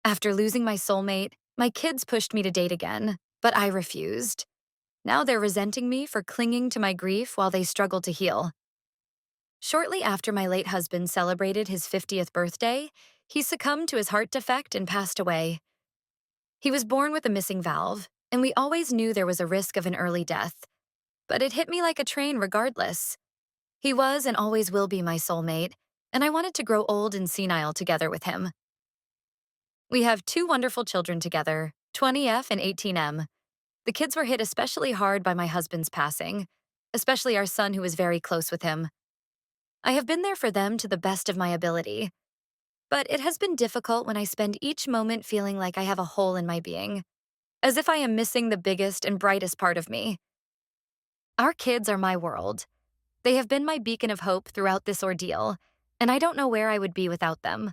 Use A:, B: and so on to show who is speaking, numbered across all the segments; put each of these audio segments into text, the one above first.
A: After losing my soulmate, my kids pushed me to date again, but I refused. Now they're resenting me for clinging to my grief while they struggle to heal. Shortly after my late husband celebrated his 50th birthday, he succumbed to his heart defect and passed away. He was born with a missing valve, and we always knew there was a risk of an early death. But it hit me like a train regardless. He was and always will be my soulmate, and I wanted to grow old and senile together with him. We have two wonderful children together, 20F and 18M. The kids were hit especially hard by my husband's passing, especially our son who was very close with him. I have been there for them to the best of my ability, but it has been difficult when I spend each moment feeling like I have a hole in my being, as if I am missing the biggest and brightest part of me. Our kids are my world. They have been my beacon of hope throughout this ordeal, and I don't know where I would be without them.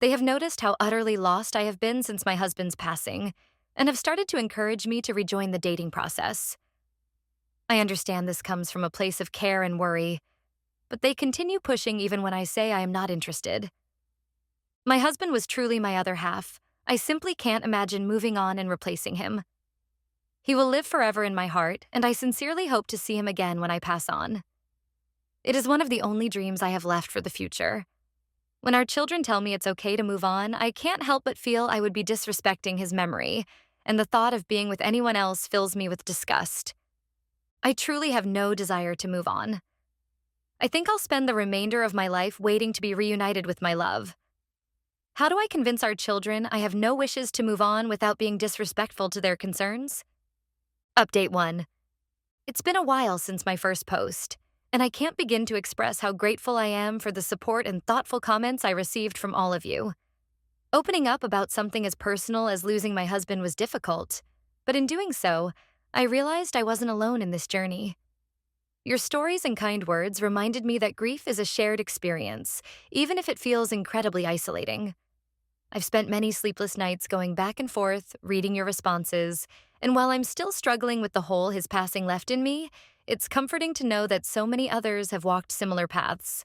A: They have noticed how utterly lost I have been since my husband's passing, and have started to encourage me to rejoin the dating process. I understand this comes from a place of care and worry, but they continue pushing even when I say I am not interested. My husband was truly my other half. I simply can't imagine moving on and replacing him. He will live forever in my heart, and I sincerely hope to see him again when I pass on. It is one of the only dreams I have left for the future. When our children tell me it's okay to move on, I can't help but feel I would be disrespecting his memory, and the thought of being with anyone else fills me with disgust. I truly have no desire to move on. I think I'll spend the remainder of my life waiting to be reunited with my love. How do I convince our children I have no wishes to move on without being disrespectful to their concerns? Update 1. It's been a while since my first post, and I can't begin to express how grateful I am for the support and thoughtful comments I received from all of you. Opening up about something as personal as losing my husband was difficult, but in doing so, I realized I wasn't alone in this journey. Your stories and kind words reminded me that grief is a shared experience, even if it feels incredibly isolating. I've spent many sleepless nights going back and forth, reading your responses, and while I'm still struggling with the hole his passing left in me, it's comforting to know that so many others have walked similar paths.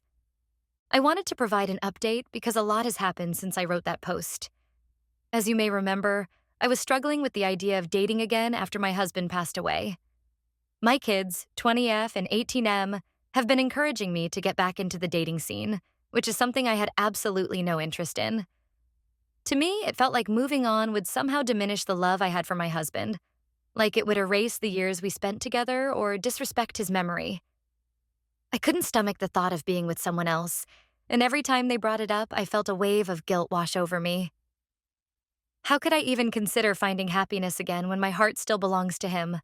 A: I wanted to provide an update because a lot has happened since I wrote that post. As you may remember, I was struggling with the idea of dating again after my husband passed away. My kids, 20F and 18M, have been encouraging me to get back into the dating scene, which is something I had absolutely no interest in. To me, it felt like moving on would somehow diminish the love I had for my husband, like it would erase the years we spent together or disrespect his memory. I couldn't stomach the thought of being with someone else, and every time they brought it up, I felt a wave of guilt wash over me. How could I even consider finding happiness again when my heart still belongs to him?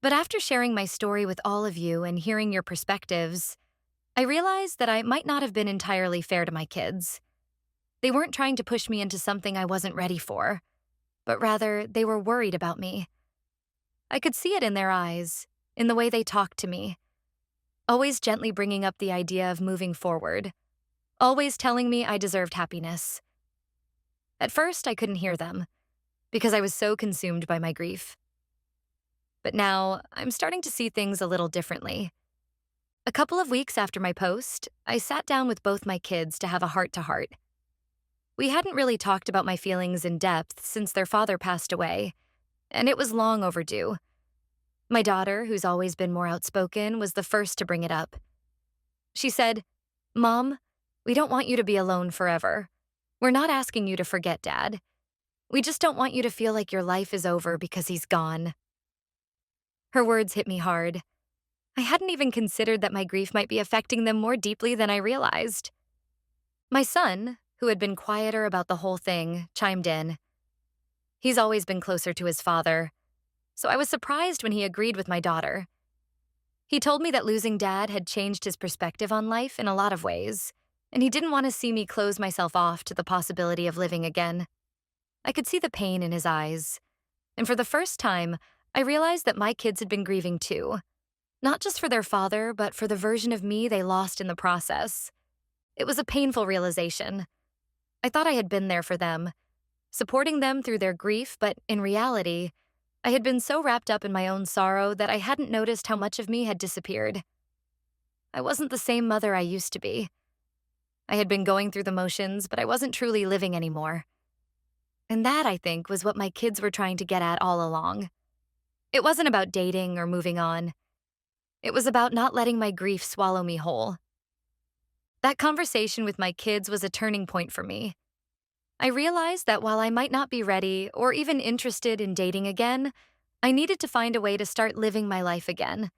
A: But after sharing my story with all of you and hearing your perspectives, I realized that I might not have been entirely fair to my kids. They weren't trying to push me into something I wasn't ready for, but rather they were worried about me. I could see it in their eyes, in the way they talked to me, always gently bringing up the idea of moving forward, always telling me I deserved happiness. At first, I couldn't hear them, because I was so consumed by my grief. But now, I'm starting to see things a little differently. A couple of weeks after my post, I sat down with both my kids to have a heart-to-heart. We hadn't really talked about my feelings in depth since their father passed away, and it was long overdue. My daughter, who's always been more outspoken, was the first to bring it up. She said, "Mom, we don't want you to be alone forever. We're not asking you to forget Dad. We just don't want you to feel like your life is over because he's gone." Her words hit me hard. I hadn't even considered that my grief might be affecting them more deeply than I realized. My son, who had been quieter about the whole thing, chimed in. He's always been closer to his father, so I was surprised when he agreed with my daughter. He told me that losing Dad had changed his perspective on life in a lot of ways, and he didn't want to see me close myself off to the possibility of living again. I could see the pain in his eyes, and for the first time, I realized that my kids had been grieving too, not just for their father, but for the version of me they lost in the process. It was a painful realization. I thought I had been there for them, supporting them through their grief, but in reality, I had been so wrapped up in my own sorrow that I hadn't noticed how much of me had disappeared. I wasn't the same mother I used to be. I had been going through the motions, but I wasn't truly living anymore. And that, I think, was what my kids were trying to get at all along. It wasn't about dating or moving on. It was about not letting my grief swallow me whole. That conversation with my kids was a turning point for me. I realized that while I might not be ready or even interested in dating again, I needed to find a way to start living my life again.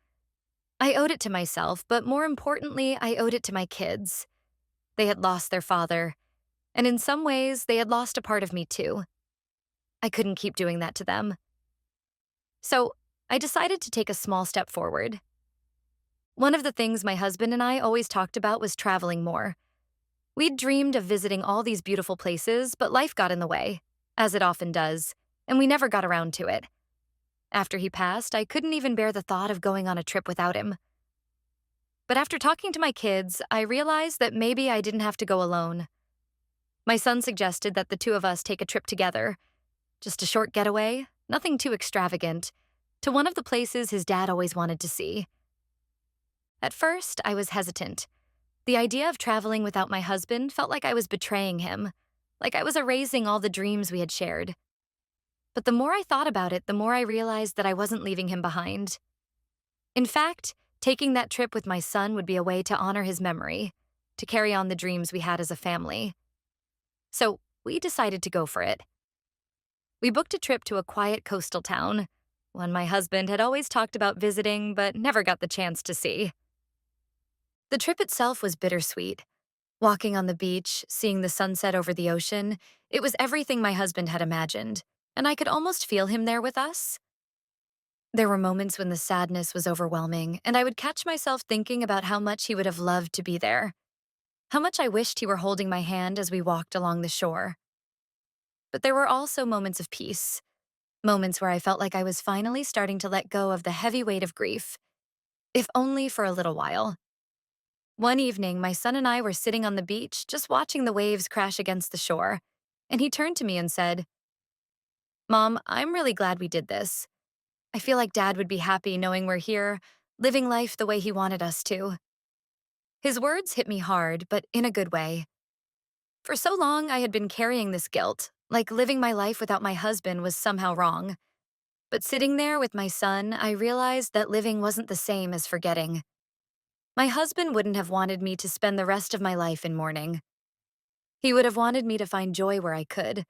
A: I owed it to myself, but more importantly, I owed it to my kids. They had lost their father, and in some ways, they had lost a part of me too. I couldn't keep doing that to them. So, I decided to take a small step forward. One of the things my husband and I always talked about was traveling more. We'd dreamed of visiting all these beautiful places, but life got in the way, as it often does, and we never got around to it. After he passed, I couldn't even bear the thought of going on a trip without him. But after talking to my kids, I realized that maybe I didn't have to go alone. My son suggested that the two of us take a trip together. Just a short getaway, nothing too extravagant, to one of the places his dad always wanted to see. At first, I was hesitant. The idea of traveling without my husband felt like I was betraying him, like I was erasing all the dreams we had shared. But the more I thought about it, the more I realized that I wasn't leaving him behind. In fact, taking that trip with my son would be a way to honor his memory, to carry on the dreams we had as a family. So we decided to go for it. We booked a trip to a quiet coastal town, one my husband had always talked about visiting but never got the chance to see. The trip itself was bittersweet. Walking on the beach, seeing the sunset over the ocean, it was everything my husband had imagined, and I could almost feel him there with us. There were moments when the sadness was overwhelming, and I would catch myself thinking about how much he would have loved to be there, how much I wished he were holding my hand as we walked along the shore. But there were also moments of peace, moments where I felt like I was finally starting to let go of the heavy weight of grief, if only for a little while. One evening, my son and I were sitting on the beach, just watching the waves crash against the shore, and he turned to me and said, "Mom, I'm really glad we did this. I feel like Dad would be happy knowing we're here, living life the way he wanted us to." His words hit me hard, but in a good way. For so long, I had been carrying this guilt, like living my life without my husband was somehow wrong. But sitting there with my son, I realized that living wasn't the same as forgetting. My husband wouldn't have wanted me to spend the rest of my life in mourning. He would have wanted me to find joy where I could,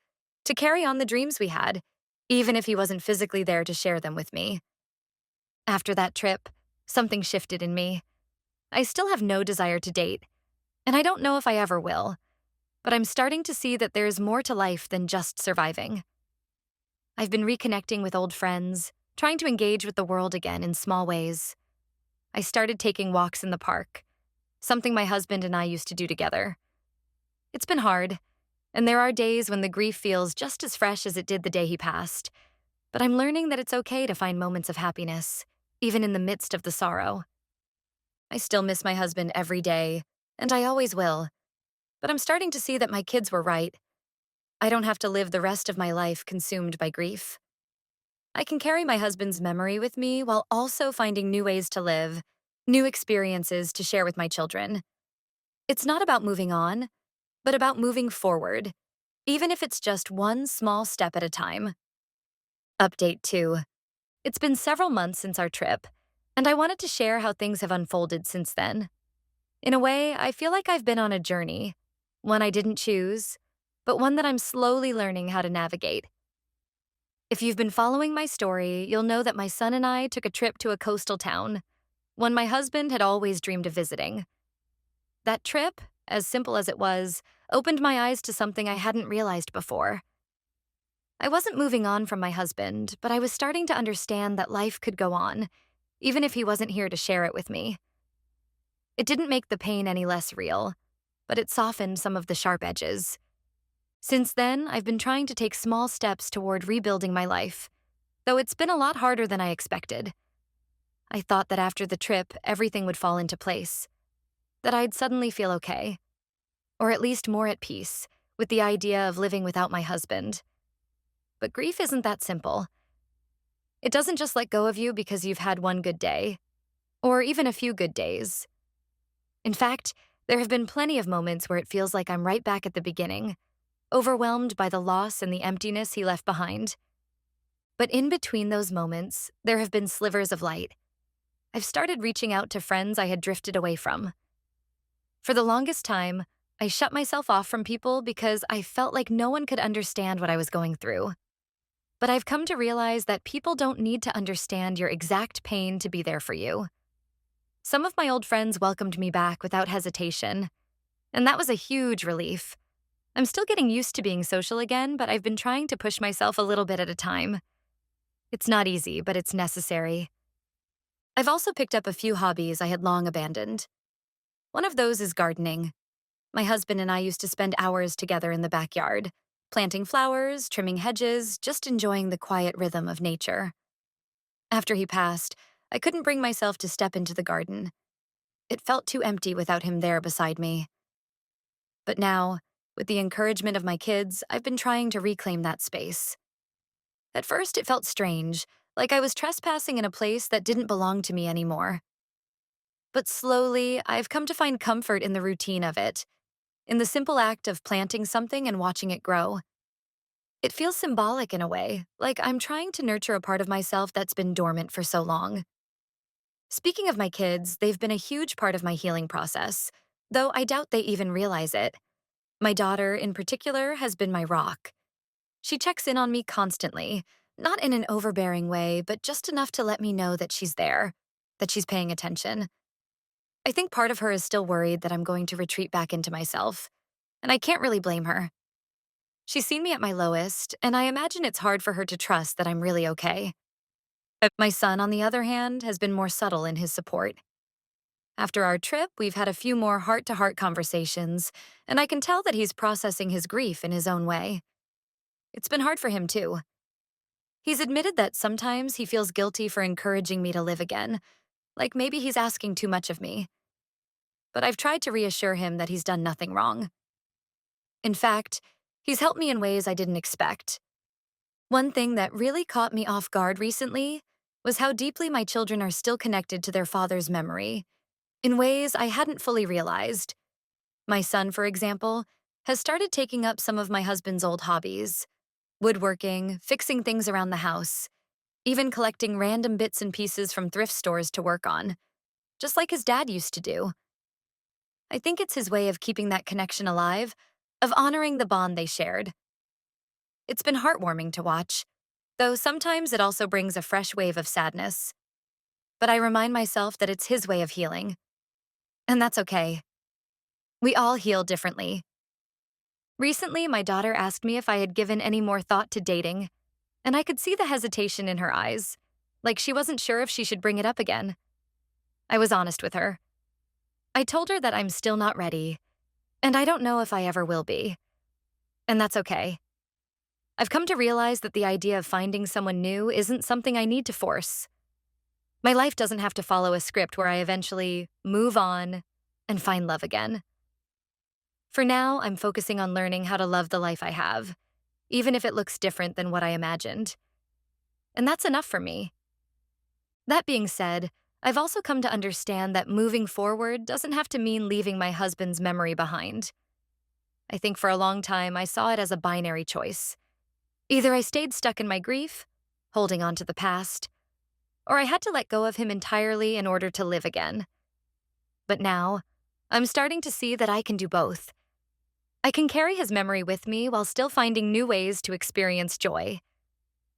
A: to carry on the dreams we had, even if he wasn't physically there to share them with me. After that trip, something shifted in me. I still have no desire to date, and I don't know if I ever will, but I'm starting to see that there's more to life than just surviving. I've been reconnecting with old friends, trying to engage with the world again in small ways. I started taking walks in the park, something my husband and I used to do together. It's been hard, and there are days when the grief feels just as fresh as it did the day he passed, but I'm learning that it's okay to find moments of happiness, even in the midst of the sorrow. I still miss my husband every day, and I always will, but I'm starting to see that my kids were right. I don't have to live the rest of my life consumed by grief. I can carry my husband's memory with me while also finding new ways to live, new experiences to share with my children. It's not about moving on, but about moving forward, even if it's just one small step at a time. Update 2. It's been several months since our trip, and I wanted to share how things have unfolded since then. In a way, I feel like I've been on a journey, one I didn't choose, but one that I'm slowly learning how to navigate. If you've been following my story, you'll know that my son and I took a trip to a coastal town, one my husband had always dreamed of visiting. That trip, as simple as it was, opened my eyes to something I hadn't realized before. I wasn't moving on from my husband, but I was starting to understand that life could go on, even if he wasn't here to share it with me. It didn't make the pain any less real, but it softened some of the sharp edges. Since then, I've been trying to take small steps toward rebuilding my life, though it's been a lot harder than I expected. I thought that after the trip, everything would fall into place, that I'd suddenly feel okay, or at least more at peace, with the idea of living without my husband. But grief isn't that simple. It doesn't just let go of you because you've had one good day, or even a few good days. In fact, there have been plenty of moments where it feels like I'm right back at the beginning, overwhelmed by the loss and the emptiness he left behind. But in between those moments, there have been slivers of light. I've started reaching out to friends I had drifted away from. For the longest time, I shut myself off from people because I felt like no one could understand what I was going through. But I've come to realize that people don't need to understand your exact pain to be there for you. Some of my old friends welcomed me back without hesitation, and that was a huge relief. I'm still getting used to being social again, but I've been trying to push myself a little bit at a time. It's not easy, but it's necessary. I've also picked up a few hobbies I had long abandoned. One of those is gardening. My husband and I used to spend hours together in the backyard, planting flowers, trimming hedges, just enjoying the quiet rhythm of nature. After he passed, I couldn't bring myself to step into the garden. It felt too empty without him there beside me. But now, with the encouragement of my kids, I've been trying to reclaim that space. At first, it felt strange, like I was trespassing in a place that didn't belong to me anymore. But slowly, I've come to find comfort in the routine of it, in the simple act of planting something and watching it grow. It feels symbolic in a way, like I'm trying to nurture a part of myself that's been dormant for so long. Speaking of my kids, they've been a huge part of my healing process, though I doubt they even realize it. My daughter, in particular, has been my rock. She checks in on me constantly, not in an overbearing way, but just enough to let me know that she's there, that she's paying attention. I think part of her is still worried that I'm going to retreat back into myself, and I can't really blame her. She's seen me at my lowest, and I imagine it's hard for her to trust that I'm really okay. My son, on the other hand, has been more subtle in his support. After our trip, we've had a few more heart-to-heart conversations, and I can tell that he's processing his grief in his own way. It's been hard for him, too. He's admitted that sometimes he feels guilty for encouraging me to live again, like maybe he's asking too much of me. But I've tried to reassure him that he's done nothing wrong. In fact, he's helped me in ways I didn't expect. One thing that really caught me off guard recently was how deeply my children are still connected to their father's memory, in ways I hadn't fully realized. My son, for example, has started taking up some of my husband's old hobbies: woodworking, fixing things around the house, even collecting random bits and pieces from thrift stores to work on, just like his dad used to do. I think it's his way of keeping that connection alive, of honoring the bond they shared. It's been heartwarming to watch, though sometimes it also brings a fresh wave of sadness. But I remind myself that it's his way of healing, and that's okay. We all heal differently. Recently, my daughter asked me if I had given any more thought to dating, and I could see the hesitation in her eyes, like she wasn't sure if she should bring it up again. I was honest with her. I told her that I'm still not ready, and I don't know if I ever will be. And that's okay. I've come to realize that the idea of finding someone new isn't something I need to force. My life doesn't have to follow a script where I eventually move on and find love again. For now, I'm focusing on learning how to love the life I have, even if it looks different than what I imagined. And that's enough for me. That being said, I've also come to understand that moving forward doesn't have to mean leaving my husband's memory behind. I think for a long time I saw it as a binary choice. Either I stayed stuck in my grief, holding on to the past, or I had to let go of him entirely in order to live again. But now, I'm starting to see that I can do both. I can carry his memory with me while still finding new ways to experience joy,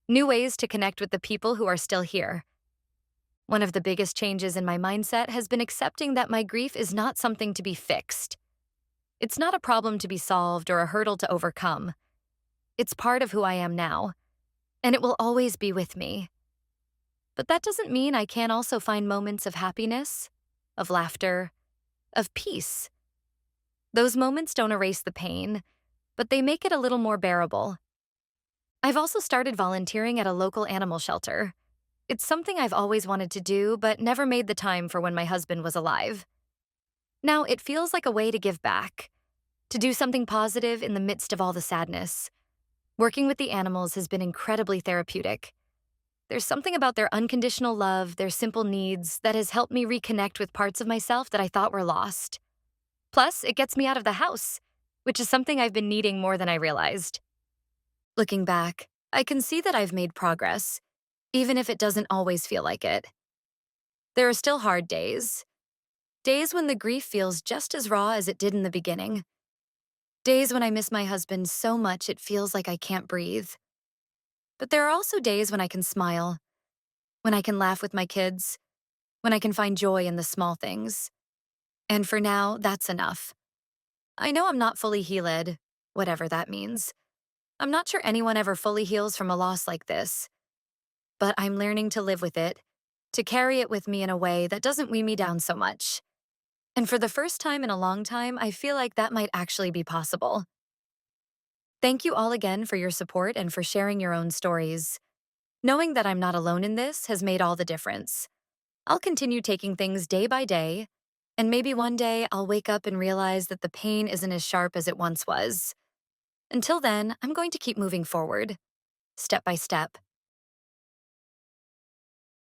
A: new ways to connect with the people who are still here. One of the biggest changes in my mindset has been accepting that my grief is not something to be fixed. It's not a problem to be solved or a hurdle to overcome. It's part of who I am now, and it will always be with me. But that doesn't mean I can't also find moments of happiness, of laughter, of peace. Those moments don't erase the pain, but they make it a little more bearable. I've also started volunteering at a local animal shelter. It's something I've always wanted to do, but never made the time for when my husband was alive. Now it feels like a way to give back, to do something positive in the midst of all the sadness. Working with the animals has been incredibly therapeutic. There's something about their unconditional love, their simple needs, that has helped me reconnect with parts of myself that I thought were lost. Plus, it gets me out of the house. which is something I've been needing more than I realized. Looking back, I can see that I've made progress, even if it doesn't always feel like it. There are still hard days, days when the grief feels just as raw as it did in the beginning, days when I miss my husband so much it feels like I can't breathe. But there are also days when I can smile, when I can laugh with my kids, when I can find joy in the small things. And for now, that's enough. I know I'm not fully healed, whatever that means. I'm not sure anyone ever fully heals from a loss like this, but I'm learning to live with it, to carry it with me in a way that doesn't weigh me down so much. And for the first time in a long time, I feel like that might actually be possible. Thank you all again for your support and for sharing your own stories. Knowing that I'm not alone in this has made all the difference. I'll continue taking things day by day, and maybe one day I'll wake up and realize that the pain isn't as sharp as it once was. Until then, I'm going to keep moving forward, step by step.